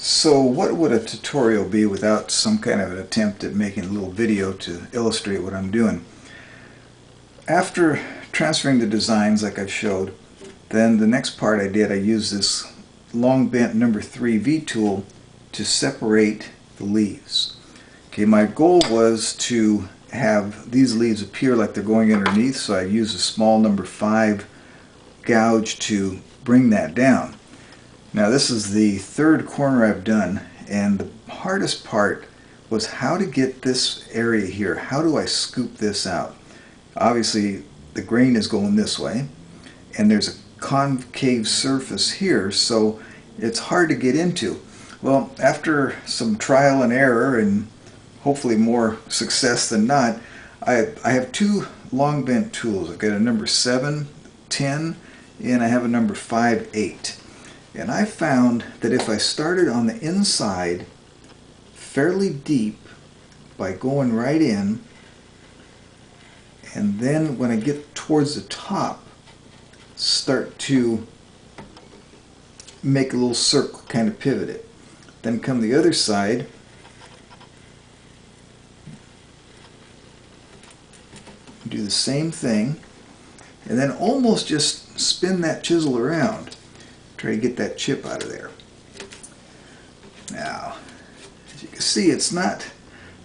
So what would a tutorial be without some kind of an attempt at making a little video to illustrate what I'm doing? After transferring the designs like I've showed, then the next part I used this long bent number 3 V tool to separate the leaves. Okay, my goal was to have these leaves appear like they're going underneath, so I used a small number 5 gouge to bring that down. Now this is the third corner I've done, and the hardest part was how to get this area here. How do I scoop this out? Obviously the grain is going this way, and there's a concave surface here, so it's hard to get into. Well, after some trial and error, and hopefully more success than not, I have two long bent tools. I've got a number 7, 10, and I have a number 5, 8. And I found that if I started on the inside fairly deep by going right in, and then when I get towards the top, start to make a little circle, kind of pivot it. Then come the other side, do the same thing, and then almost just spin that chisel around. Try to get that chip out of there. Now, as you can see, it's not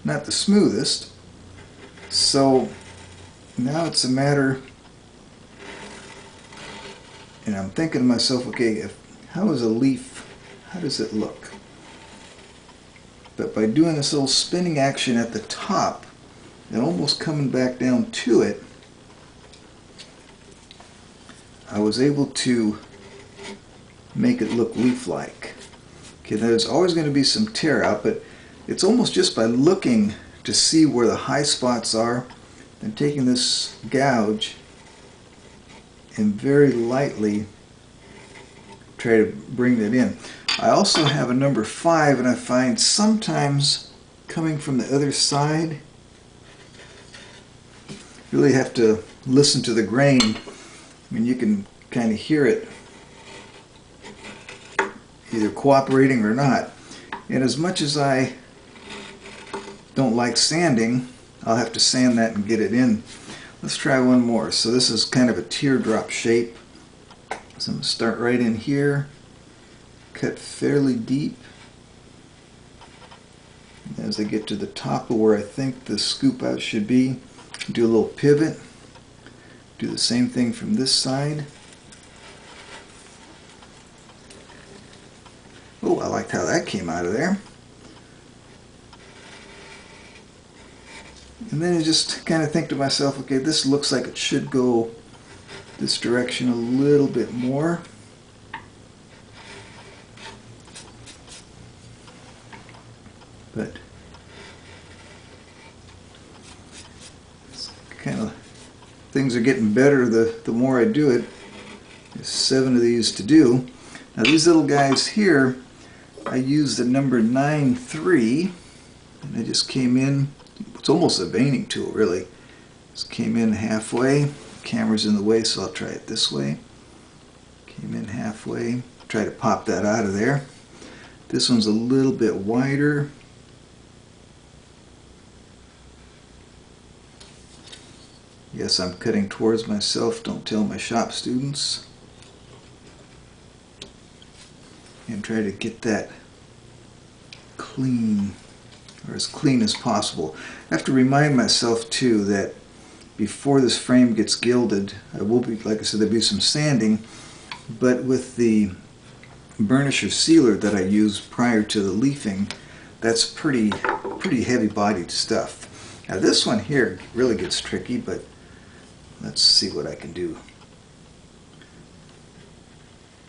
the smoothest, so now it's a matter, and I'm thinking to myself, okay, how is a leaf, how does it look? But by doing this little spinning action at the top and almost coming back down to it, I was able to make it look leaf-like. Okay, there's always going to be some tear out, but it's almost just by looking to see where the high spots are and taking this gouge and very lightly try to bring that in. I also have a number 5, and I find sometimes coming from the other side, you really have to listen to the grain. I mean, you can kind of hear it either cooperating or not. And as much as I don't like sanding, I'll have to sand that and get it in. Let's try one more. So this is kind of a teardrop shape. So I'm going to start right in here, cut fairly deep. As I get to the top of where I think the scoop out should be, do a little pivot. Do the same thing from this side. Oh, I liked how that came out of there. And then I just kind of think to myself, okay, this looks like it should go this direction a little bit more. But it's kind of, things are getting better the more I do it. There's 7 of these to do. Now these little guys here, I used the number 9, 3, and I just came in. It's almost a veining tool, really. Just came in halfway. Camera's in the way, so I'll try it this way. Came in halfway. Try to pop that out of there. This one's a little bit wider. Yes, I'm cutting towards myself. Don't tell my shop students. And try to get that clean, or as clean as possible. I have to remind myself too that before this frame gets gilded, I will be, like I said, there'll be some sanding, but with the burnish or sealer that I used prior to the leafing, that's pretty heavy bodied stuff. Now this one here really gets tricky, but let's see what I can do.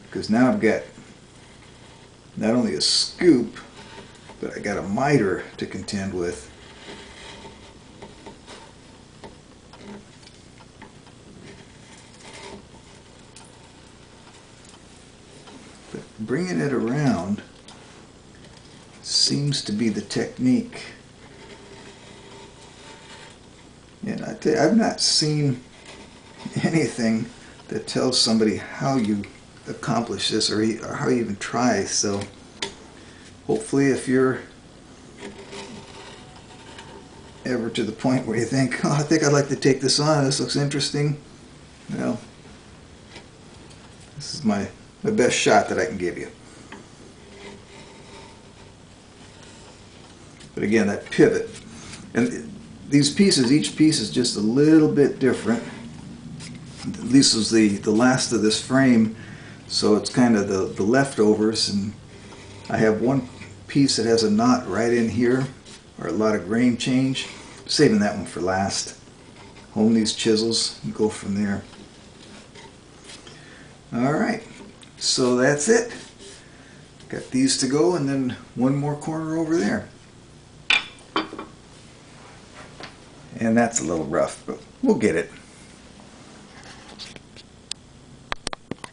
Because now I've got not only a scoop, but I got a miter to contend with. But bringing it around seems to be the technique. And I tell you, I've not seen anything that tells somebody how you accomplish this, or how you even try. So hopefully if you're ever to the point where you think, oh, I think I'd like to take this on, this looks interesting, well, this is my best shot that I can give you. But again, that pivot, and these pieces, each piece is just a little bit different. This was the last of this frame, so it's kind of the leftovers, and I have one piece that has a knot right in here, or a lot of grain change. Saving that one for last. Hone these chisels and go from there. Alright, so that's it. Got these to go, and then one more corner over there. And that's a little rough, but we'll get it.